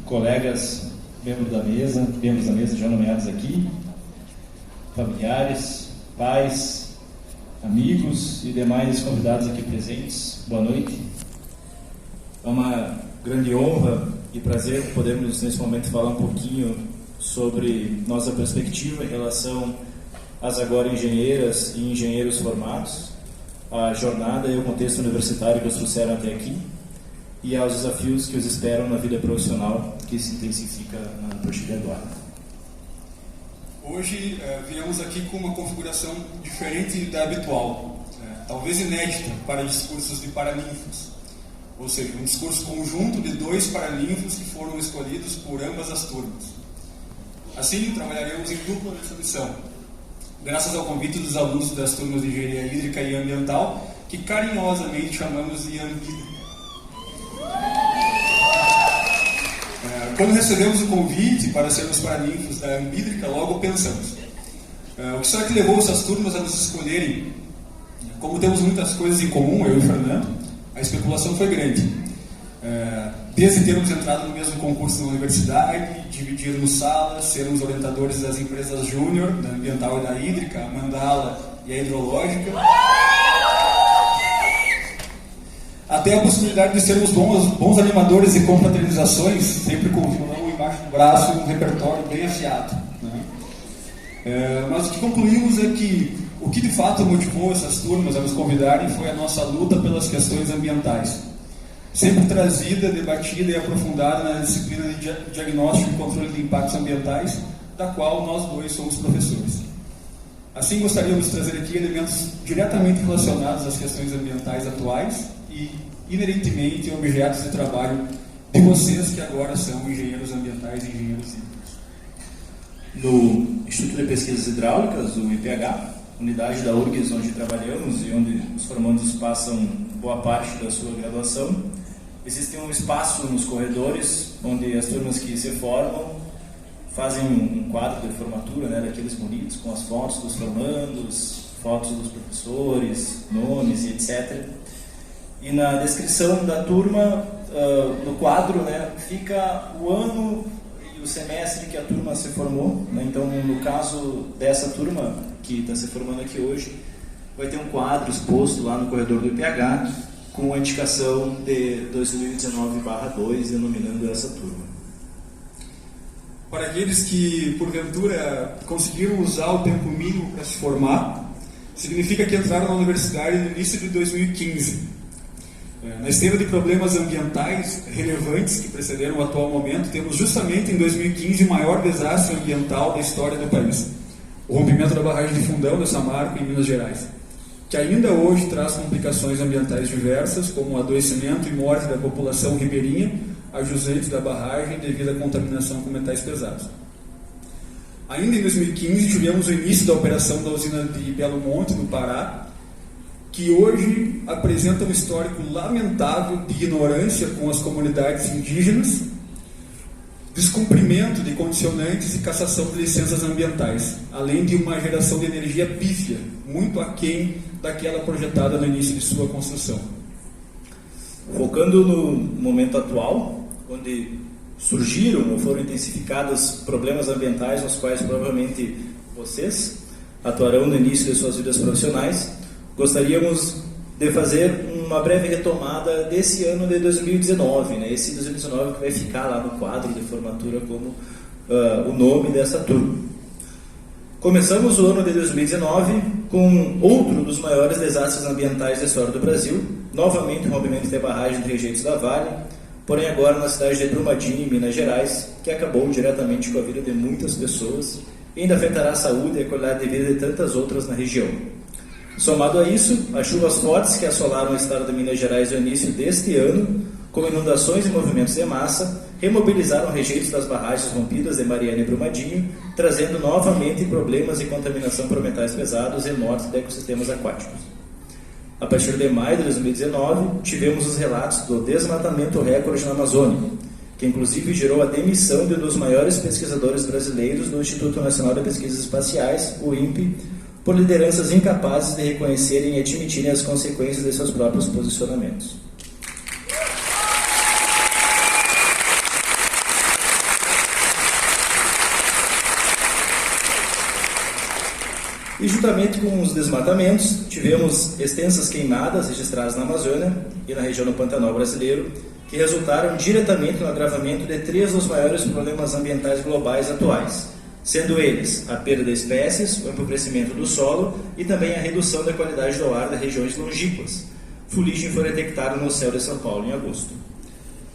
colegas, membros da mesa já nomeados aqui, familiares, pais, amigos e demais convidados aqui presentes, boa noite. É uma grande honra e prazer podermos nesse momento falar um pouquinho sobre nossa perspectiva em relação às agora engenheiras e engenheiros formados, a jornada e o contexto universitário que os trouxeram até aqui e aos desafios que os esperam na vida profissional que se intensifica na partir de agora. Hoje viemos aqui com uma configuração diferente da habitual, talvez inédita para discursos de paraninfos, ou seja, um discurso conjunto de 2 paraninfos que foram escolhidos por ambas as turmas. Assim, trabalharemos em dupla nessa missão, graças ao convite dos alunos das turmas de Engenharia Hídrica e Ambiental, que carinhosamente chamamos de Ambhídrica. Quando recebemos o convite para sermos paraninfos da Ambhídrica, logo pensamos: o que será que levou essas turmas a nos escolherem? Como temos muitas coisas em comum, eu e o Fernando, a especulação foi grande. Desde termos entrado no mesmo concurso na universidade, dividirmos salas, sermos orientadores das empresas júnior, da Ambiental e da Hídrica, a Mandala e a Hidrológica, até a possibilidade de sermos bons animadores e confraternizações, sempre com o violão embaixo do braço e um repertório bem afiado, né? Mas o que concluímos é que o que de fato motivou essas turmas a nos convidarem foi a nossa luta pelas questões ambientais, sempre trazida, debatida e aprofundada na disciplina de diagnóstico e controle de impactos ambientais, da qual nós 2 somos professores. Assim, gostaríamos de trazer aqui elementos diretamente relacionados às questões ambientais atuais e, inerentemente, objetos de trabalho de vocês que agora são engenheiros ambientais e engenheiros hídricos. No Instituto de Pesquisas Hidráulicas, o IPH, unidade da URGS onde trabalhamos e onde os formandos passam boa parte da sua graduação, existe um espaço nos corredores onde as turmas que se formam fazem um quadro de formatura, né, daqueles bonitos, com as fotos dos formandos, fotos dos professores, nomes e etc. E na descrição da turma, no quadro, né, fica o ano e o semestre que a turma se formou, né? Então, no caso dessa turma que está se formando aqui hoje, vai ter um quadro exposto lá no corredor do IPH com a indicação de 2019/2, denominando essa turma. Para aqueles que, porventura, conseguiram usar o tempo mínimo para se formar, significa que entraram na universidade no início de 2015. Na esteira de problemas ambientais relevantes que precederam o atual momento, temos justamente em 2015 o maior desastre ambiental da história do país: o rompimento da barragem de Fundão de Samarco, em Minas Gerais, que ainda hoje traz complicações ambientais diversas, como o adoecimento e morte da população ribeirinha adjacente da barragem devido à contaminação com metais pesados. Ainda em 2015, tivemos o início da operação da usina de Belo Monte, no Pará, que hoje apresenta um histórico lamentável de ignorância com as comunidades indígenas, descumprimento de condicionantes e cassação de licenças ambientais, além de uma geração de energia pífia, muito aquém daquela projetada no início de sua construção. Focando no momento atual, onde surgiram ou foram intensificados problemas ambientais nos quais provavelmente vocês atuarão no início de suas vidas profissionais, gostaríamos de fazer uma breve retomada desse ano de 2019, né? Esse 2019 que vai ficar lá no quadro de formatura como o nome dessa turma. Começamos o ano de 2019 com outro dos maiores desastres ambientais da história do Brasil, novamente o rompimento de barragem de Rejeitos da Vale, porém agora na cidade de Brumadinho, em Minas Gerais, que acabou diretamente com a vida de muitas pessoas e ainda afetará a saúde e a qualidade de vida de tantas outras na região. Somado a isso, as chuvas fortes que assolaram o estado de Minas Gerais no início deste ano, com inundações e movimentos de massa, remobilizaram rejeitos das barragens rompidas de Mariana e Brumadinho, trazendo novamente problemas de contaminação por metais pesados e morte de ecossistemas aquáticos. A partir de maio de 2019, tivemos os relatos do desmatamento recorde na Amazônia, que inclusive gerou a demissão de um dos maiores pesquisadores brasileiros do Instituto Nacional de Pesquisas Espaciais, o INPE, por lideranças incapazes de reconhecerem e admitirem as consequências de seus próprios posicionamentos. E juntamente com os desmatamentos, tivemos extensas queimadas registradas na Amazônia e na região do Pantanal brasileiro, que resultaram diretamente no agravamento de 3 dos maiores problemas ambientais globais atuais, sendo eles a perda de espécies, o empobrecimento do solo e também a redução da qualidade do ar das regiões longínquas. Fuligem foi detectado no céu de São Paulo em agosto.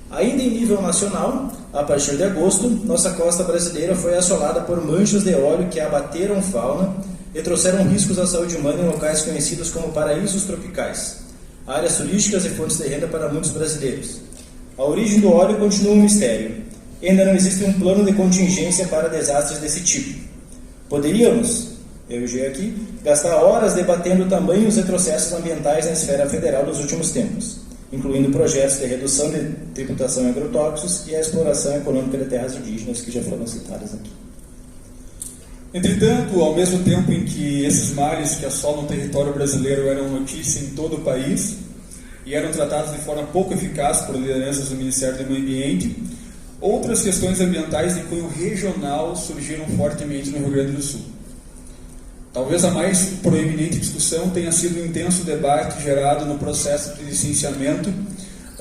Ainda em nível nacional, a partir de agosto, nossa costa brasileira foi assolada por manchas de óleo que abateram fauna e trouxeram riscos à saúde humana em locais conhecidos como paraísos tropicais, áreas turísticas e fontes de renda para muitos brasileiros. A origem do óleo continua um mistério. Ainda não existe um plano de contingência para desastres desse tipo. Poderíamos, eu e o G aqui, gastar horas debatendo tamanhos retrocessos ambientais na esfera federal dos últimos tempos, incluindo projetos de redução de tributação em agrotóxicos e a exploração econômica de terras indígenas, que já foram citadas aqui. Entretanto, ao mesmo tempo em que esses males que assolam o território brasileiro eram notícia em todo o país e eram tratados de forma pouco eficaz por lideranças do Ministério do Meio Ambiente, outras questões ambientais de cunho regional surgiram fortemente no Rio Grande do Sul. Talvez a mais proeminente discussão tenha sido o intenso debate gerado no processo de licenciamento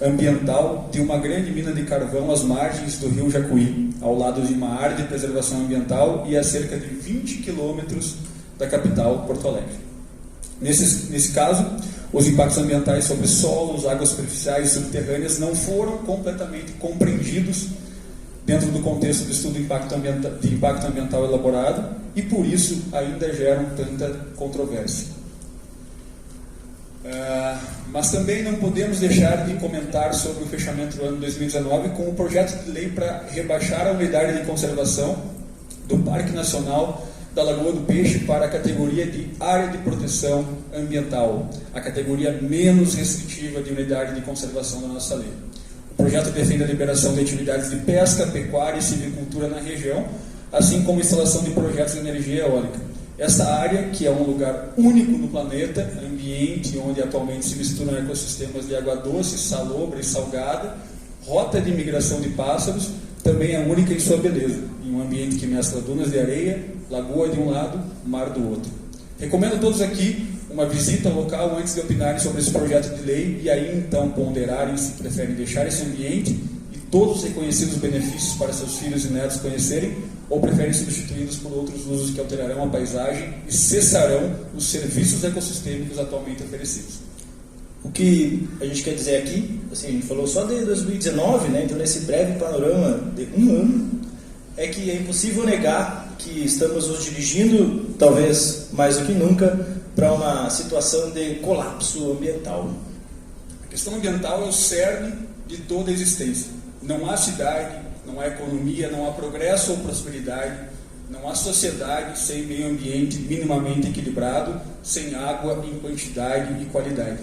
ambiental de uma grande mina de carvão às margens do rio Jacuí, ao lado de uma área de preservação ambiental e a cerca de 20 quilômetros da capital, Porto Alegre. Nesse caso, os impactos ambientais sobre solos, águas superficiais e subterrâneas não foram completamente compreendidos dentro do contexto do estudo de impacto ambiental elaborado e, por isso, ainda geram tanta controvérsia. Mas também não podemos deixar de comentar sobre o fechamento do ano 2019 com o projeto de lei para rebaixar a unidade de conservação do Parque Nacional da Lagoa do Peixe para a categoria de área de proteção ambiental, a categoria menos restritiva de unidade de conservação da nossa lei. O projeto defende a liberação de atividades de pesca, pecuária e silvicultura na região, assim como a instalação de projetos de energia eólica. Essa área, que é um lugar único no planeta, ambiente onde atualmente se misturam ecossistemas de água doce, salobra e salgada, rota de migração de pássaros, também é única em sua beleza, em um ambiente que mescla dunas de areia, lagoa de um lado, mar do outro. Recomendo a todos aqui uma visita ao local antes de opinarem sobre esse projeto de lei e aí então ponderarem se preferem deixar esse ambiente e todos os reconhecidos benefícios para seus filhos e netos conhecerem ou preferem substituí-los por outros usos que alterarão a paisagem e cessarão os serviços ecossistêmicos atualmente oferecidos. O que a gente quer dizer aqui, assim, a gente falou só de 2019, né? Então nesse breve panorama de um ano, é que é impossível negar que estamos nos dirigindo, talvez mais do que nunca, para uma situação de colapso ambiental. A questão ambiental é o cerne de toda a existência. Não há cidade, não há economia, não há progresso ou prosperidade, não há sociedade sem meio ambiente minimamente equilibrado, sem água em quantidade e qualidade.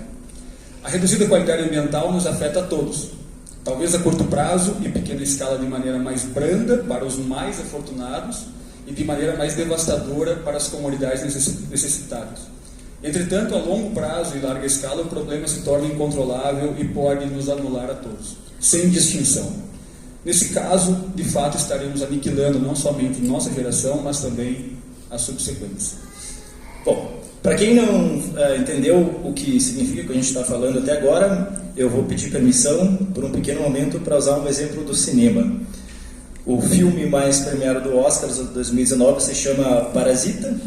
A reduzida qualidade ambiental nos afeta a todos, talvez a curto prazo e pequena escala de maneira mais branda para os mais afortunados e de maneira mais devastadora para as comunidades necessitadas. Entretanto, a longo prazo e larga escala, o problema se torna incontrolável e pode nos anular a todos, sem distinção. Nesse caso, de fato, estaremos aniquilando não somente nossa geração, mas também as subsequentes. Bom, para quem não entendeu o que significa o que a gente está falando até agora, eu vou pedir permissão por um pequeno momento para usar um exemplo do cinema. O filme mais premiado do Oscar de 2019 se chama Parasita,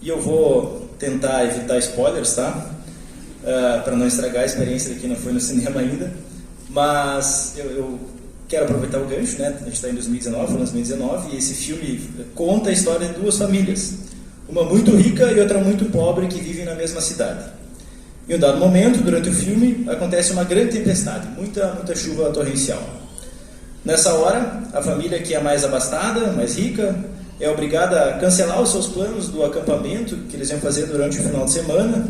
e eu vou tentar evitar spoilers, tá? Para não estragar a experiência de quem não foi no cinema ainda, mas eu quero aproveitar o gancho, né? A gente está em 2019, foi em 2019, e esse filme conta a história de duas famílias, uma muito rica e outra muito pobre, que vivem na mesma cidade. Em um dado momento, durante o filme, acontece uma grande tempestade, muita chuva torrencial. Nessa hora, a família que é mais abastada, mais rica, é obrigada a cancelar os seus planos do acampamento que eles iam fazer durante o final de semana,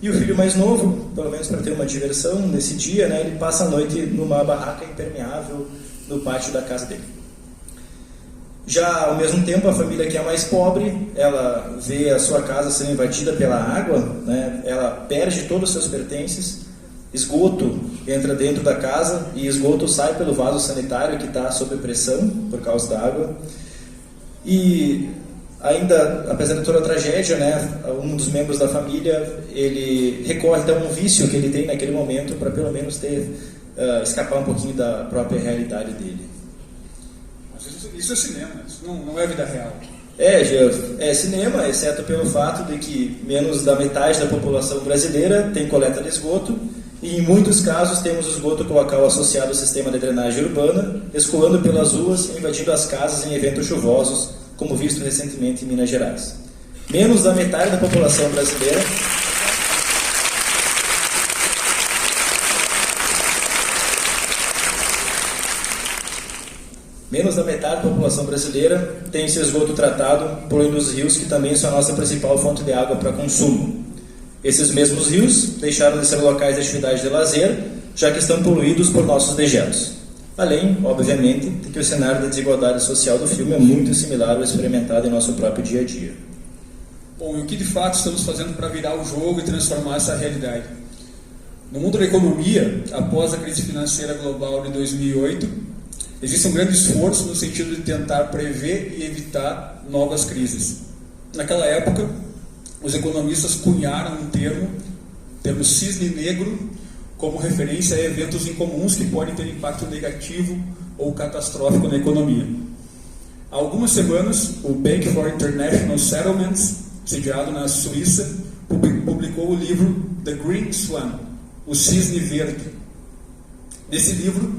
e o filho mais novo, pelo menos para ter uma diversão nesse dia, né, ele passa a noite numa barraca impermeável no pátio da casa dele. Já ao mesmo tempo, a família que é mais pobre, ela vê a sua casa sendo invadida pela água, né, ela perde todos os seus pertences, esgoto entra dentro da casa e esgoto sai pelo vaso sanitário que está sob pressão por causa da água. E ainda, apesar de toda a tragédia, né, um dos membros da família, ele recorre até um vício que ele tem naquele momento para pelo menos escapar um pouquinho da própria realidade dele. Mas isso é cinema, isso não é vida real. É cinema, exceto pelo fato de que menos da metade da população brasileira tem coleta de esgoto e em muitos casos temos o esgoto cloacal associado ao sistema de drenagem urbana, escoando pelas ruas e invadindo as casas em eventos chuvosos, como visto recentemente em Minas Gerais. Menos da metade da população brasileira tem seu esgoto tratado poluindo os rios, que também são a nossa principal fonte de água para consumo. Esses mesmos rios deixaram de ser locais de atividade de lazer, já que estão poluídos por nossos dejetos. Além, obviamente, de que o cenário de desigualdade social do filme é muito similar ao experimentado em nosso próprio dia a dia. Bom, e o que de fato estamos fazendo para virar o jogo e transformar essa realidade? No mundo da economia, após a crise financeira global de 2008, existe um grande esforço no sentido de tentar prever e evitar novas crises. Naquela época, os economistas cunharam um termo cisne negro, como referência a eventos incomuns que podem ter impacto negativo ou catastrófico na economia. Há algumas semanas, o Bank for International Settlements, sediado na Suíça, publicou o livro The Green Swan, o Cisne Verde. Nesse livro,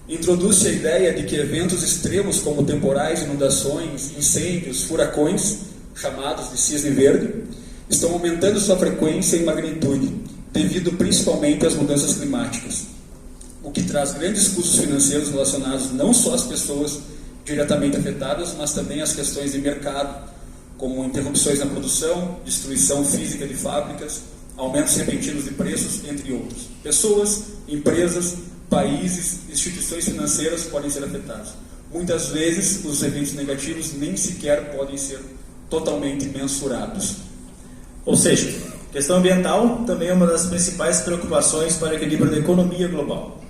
introduz-se a ideia de que eventos extremos como temporais, inundações, incêndios, furacões, chamados de cisne verde, estão aumentando sua frequência e magnitude, devido principalmente às mudanças climáticas, o que traz grandes custos financeiros relacionados não só às pessoas diretamente afetadas, mas também às questões de mercado, como interrupções na produção, destruição física de fábricas, aumentos repentinos de preços, entre outros. Pessoas, empresas, países, instituições financeiras podem ser afetados. Muitas vezes, os eventos negativos nem sequer podem ser totalmente mensurados. Ou seja, a questão ambiental também é uma das principais preocupações para o equilíbrio da economia global.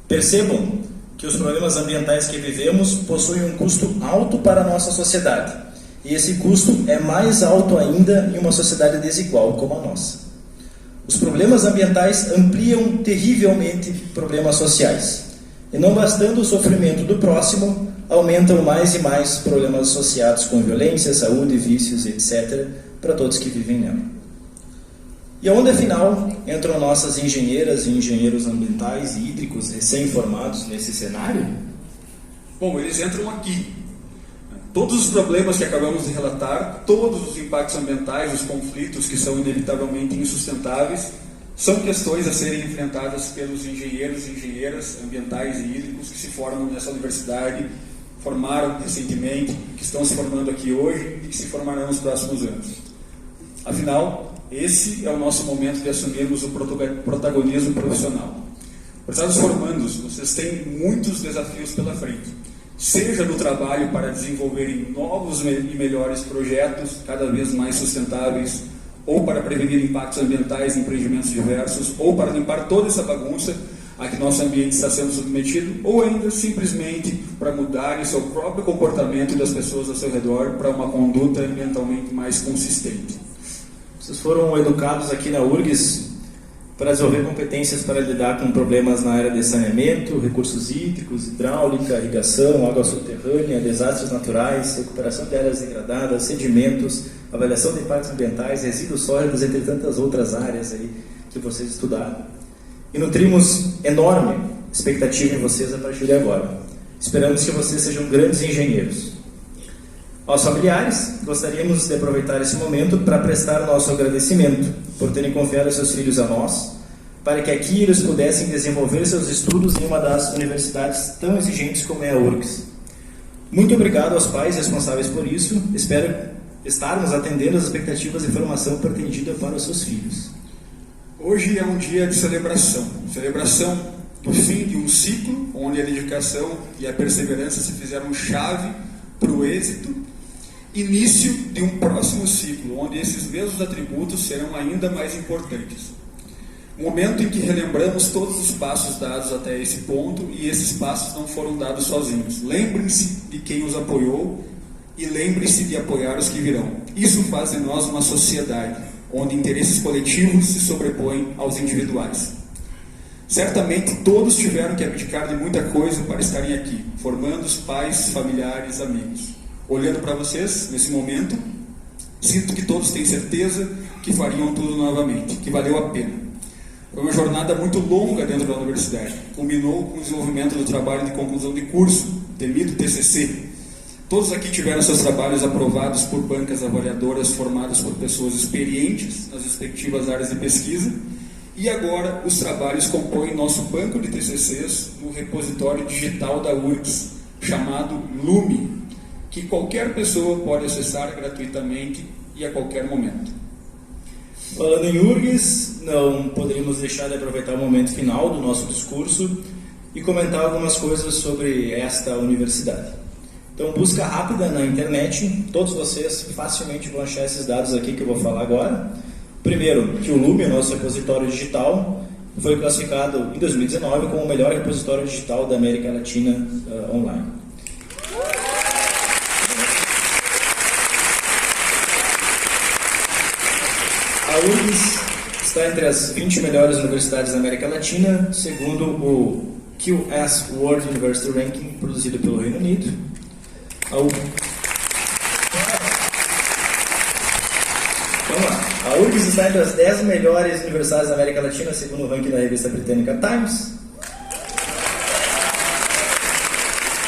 Percebam que os problemas ambientais que vivemos possuem um custo alto para a nossa sociedade. E esse custo é mais alto ainda em uma sociedade desigual como a nossa. Os problemas ambientais ampliam terrivelmente problemas sociais. E não bastando o sofrimento do próximo, aumentam mais e mais problemas associados com violência, saúde, vícios, etc., para todos que vivem nela. E onde, afinal, entram nossas engenheiras e engenheiros ambientais e hídricos recém-formados nesse cenário? Bom, eles entram aqui. Todos os problemas que acabamos de relatar, todos os impactos ambientais, os conflitos que são inevitavelmente insustentáveis, são questões a serem enfrentadas pelos engenheiros e engenheiras ambientais e hídricos que se formam nessa universidade, formaram recentemente, que estão se formando aqui hoje e que se formarão nos próximos anos. Afinal, esse é o nosso momento de assumirmos o protagonismo profissional. Prezados formandos, vocês têm muitos desafios pela frente, seja no trabalho para desenvolverem novos e melhores projetos, cada vez mais sustentáveis, ou para prevenir impactos ambientais em empreendimentos diversos, ou para limpar toda essa bagunça a que nosso ambiente está sendo submetido, ou ainda simplesmente para mudar o seu próprio comportamento e das pessoas ao seu redor para uma conduta ambientalmente mais consistente. Vocês foram educados aqui na URGS para desenvolver competências para lidar com problemas na área de saneamento, recursos hídricos, hidráulica, irrigação, água subterrânea, desastres naturais, recuperação de áreas degradadas, sedimentos, avaliação de impactos ambientais, resíduos sólidos, entre tantas outras áreas aí que vocês estudaram. E nutrimos enorme expectativa em vocês a partir de agora. Esperamos que vocês sejam grandes engenheiros. Aos familiares, gostaríamos de aproveitar esse momento para prestar o nosso agradecimento por terem confiado seus filhos a nós, para que aqui eles pudessem desenvolver seus estudos em uma das universidades tão exigentes como é a URGS. Muito obrigado aos pais responsáveis por isso, espero estarmos atendendo as expectativas de formação pretendida para os seus filhos. Hoje é um dia de celebração do fim de um ciclo, onde a dedicação e a perseverança se fizeram chave para o êxito, início de um próximo ciclo, onde esses mesmos atributos serão ainda mais importantes. Momento em que relembramos todos os passos dados até esse ponto, e esses passos não foram dados sozinhos. Lembrem-se de quem os apoiou e lembre-se de apoiar os que virão. Isso faz de nós uma sociedade, onde interesses coletivos se sobrepõem aos individuais. Certamente todos tiveram que abdicar de muita coisa para estarem aqui, formando os pais, familiares, amigos. Olhando para vocês, nesse momento, sinto que todos têm certeza que fariam tudo novamente, que valeu a pena. Foi uma jornada muito longa dentro da universidade. Culminou com o desenvolvimento do trabalho de conclusão de curso, temido TCC. Todos aqui tiveram seus trabalhos aprovados por bancas avaliadoras formadas por pessoas experientes nas respectivas áreas de pesquisa. E agora os trabalhos compõem nosso banco de TCCs no repositório digital da URGS, chamado Lume, que qualquer pessoa pode acessar gratuitamente e a qualquer momento. Falando em URGS, não poderíamos deixar de aproveitar o momento final do nosso discurso e comentar algumas coisas sobre esta universidade. Então, busca rápida na internet, todos vocês facilmente vão achar esses dados aqui que eu vou falar agora. Primeiro, que o Lume, nosso repositório digital, foi classificado em 2019 como o melhor repositório digital da América Latina online. A URGS está entre as 20 melhores universidades da América Latina, segundo o QS World University Ranking, produzido pelo Reino Unido. A URGS está entre as 10 melhores universidades da América Latina, segundo o ranking da revista britânica Times.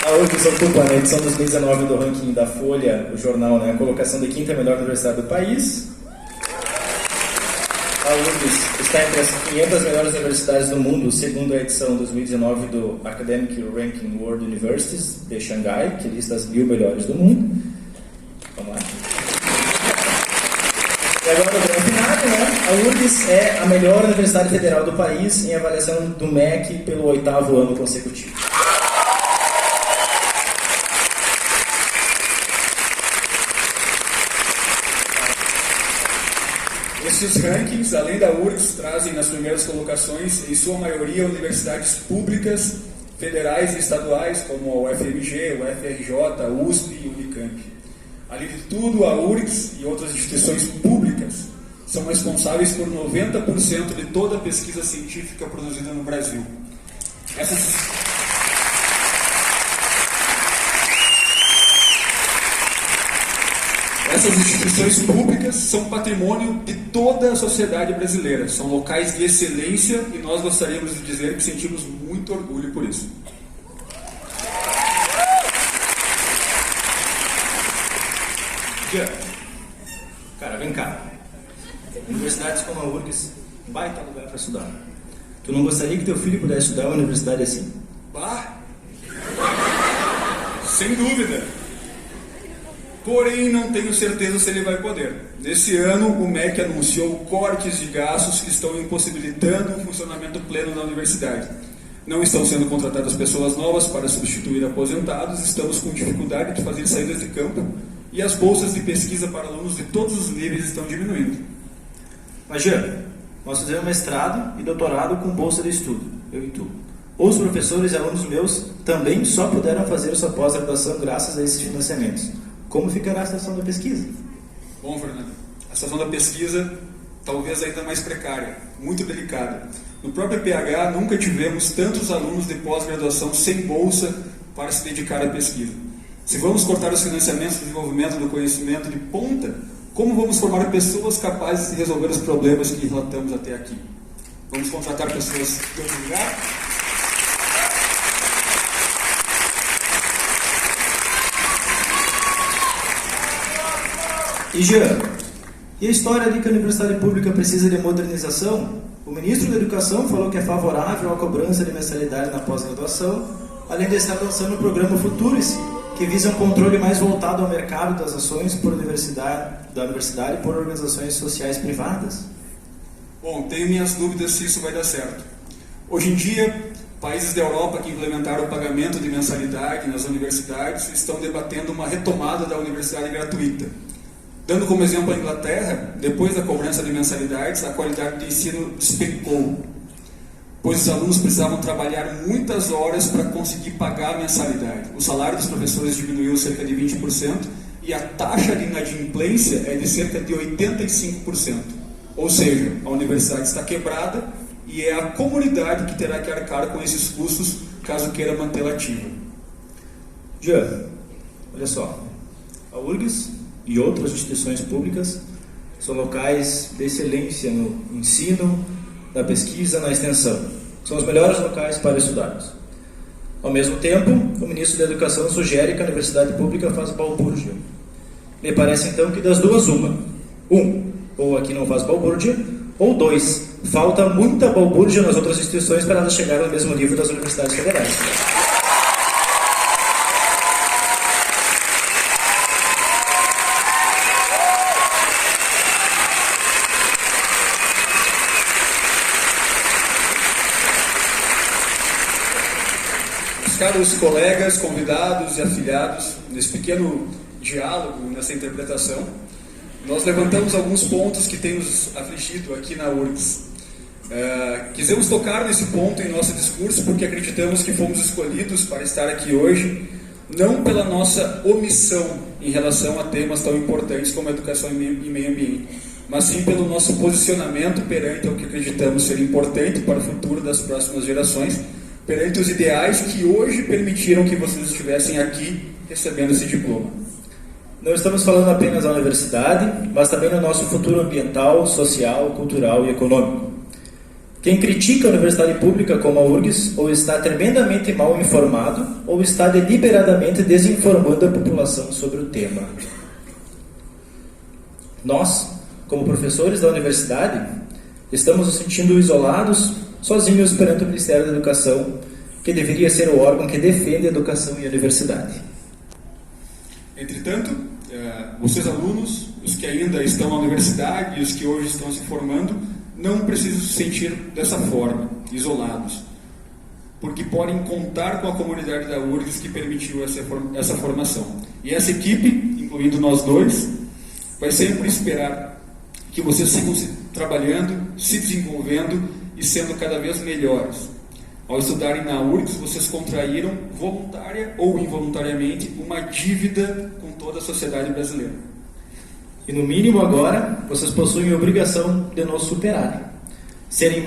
A URGS ocupa, na edição 2019 do ranking da Folha, o jornal, a colocação de 5ª melhor universidade do país. A URGS está entre as 500 melhores universidades do mundo, segundo a edição 2019 do Academic Ranking World Universities de Xangai, que lista as 1000 melhores do mundo. Vamos lá. E agora o grande final, A URGS é a melhor universidade federal do país em avaliação do MEC pelo 8º ano consecutivo. Esses rankings, além da URGS, trazem nas primeiras colocações, em sua maioria, universidades públicas, federais e estaduais, como a UFMG, o FRJ, a USP e o Unicamp. Além de tudo, a URGS e outras instituições públicas são responsáveis por 90% de toda a pesquisa científica produzida no Brasil. Essas instituições públicas são patrimônio de toda a sociedade brasileira. São locais de excelência e nós gostaríamos de dizer que sentimos muito orgulho por isso. Cara, vem cá. Universidades como a URGS, baita lugar para estudar. Tu não gostaria que teu filho pudesse estudar uma universidade assim? Bah! Sem dúvida! Porém, não tenho certeza se ele vai poder. Nesse ano, o MEC anunciou cortes de gastos que estão impossibilitando o funcionamento pleno da universidade. Não estão sendo contratadas pessoas novas para substituir aposentados, estamos com dificuldade de fazer saídas de campo e as bolsas de pesquisa para alunos de todos os níveis estão diminuindo. Mas, Jean, nós fizemos mestrado e doutorado com bolsa de estudo, eu e tu. Os professores e alunos meus também só puderam fazer sua pós-graduação graças a esses financiamentos. Como ficará a situação da pesquisa? Bom, Fernando, a situação da pesquisa talvez ainda mais precária, muito delicada. No próprio PH, nunca tivemos tantos alunos de pós-graduação sem bolsa para se dedicar à pesquisa. Se vamos cortar os financiamentos do desenvolvimento do conhecimento de ponta, como vamos formar pessoas capazes de resolver os problemas que relatamos até aqui? Vamos contratar pessoas de outro lugar? E Jean, e a história de que a universidade pública precisa de modernização? O ministro da Educação falou que é favorável à cobrança de mensalidade na pós-graduação, além de estar lançando o programa Futurice, que visa um controle mais voltado ao mercado das ações da universidade por organizações sociais privadas. Bom, tenho minhas dúvidas se isso vai dar certo. Hoje em dia, países da Europa que implementaram o pagamento de mensalidade nas universidades estão debatendo uma retomada da universidade gratuita. Dando como exemplo a Inglaterra, depois da cobrança de mensalidades, a qualidade do ensino despencou, pois os alunos precisavam trabalhar muitas horas para conseguir pagar a mensalidade. O salário dos professores diminuiu cerca de 20% e a taxa de inadimplência é de cerca de 85%. Ou seja, a universidade está quebrada e é a comunidade que terá que arcar com esses custos caso queira mantê-la ativa. Jean, olha só, a URGS e outras instituições públicas são locais de excelência no ensino, na pesquisa, na extensão. São os melhores locais para estudarmos. Ao mesmo tempo, o ministro da Educação sugere que a universidade pública faça balbúrdia. Me parece então que das duas uma. Ou aqui não faz balbúrdia, ou 2, falta muita balbúrdia nas outras instituições para elas chegarem ao mesmo nível das universidades federais. Caros colegas, convidados e afiliados, nesse pequeno diálogo, nessa interpretação, nós levantamos alguns pontos que têm nos afligido aqui na URGS. Quisemos tocar nesse ponto em nosso discurso porque acreditamos que fomos escolhidos para estar aqui hoje, não pela nossa omissão em relação a temas tão importantes como educação e meio ambiente, mas sim pelo nosso posicionamento perante o que acreditamos ser importante para o futuro das próximas gerações, perante os ideais que hoje permitiram que vocês estivessem aqui recebendo esse diploma. Não estamos falando apenas da universidade, mas também do nosso futuro ambiental, social, cultural e econômico. Quem critica a universidade pública como a URGS ou está tremendamente mal informado ou está deliberadamente desinformando a população sobre o tema. Nós, como professores da universidade, estamos nos sentindo isolados, sozinhos perante o Ministério da Educação, que deveria ser o órgão que defende a educação e a universidade. Entretanto, vocês alunos, os que ainda estão na universidade e os que hoje estão se formando, não precisam se sentir dessa forma, isolados, porque podem contar com a comunidade da URGS que permitiu essa formação. E essa equipe, incluindo nós dois, vai sempre esperar que vocês sigam trabalhando, se desenvolvendo e sendo cada vez melhores. Ao estudarem na URGS, vocês contraíram, voluntária ou involuntariamente, uma dívida com toda a sociedade brasileira. E no mínimo agora, vocês possuem a obrigação de nos superar. Serem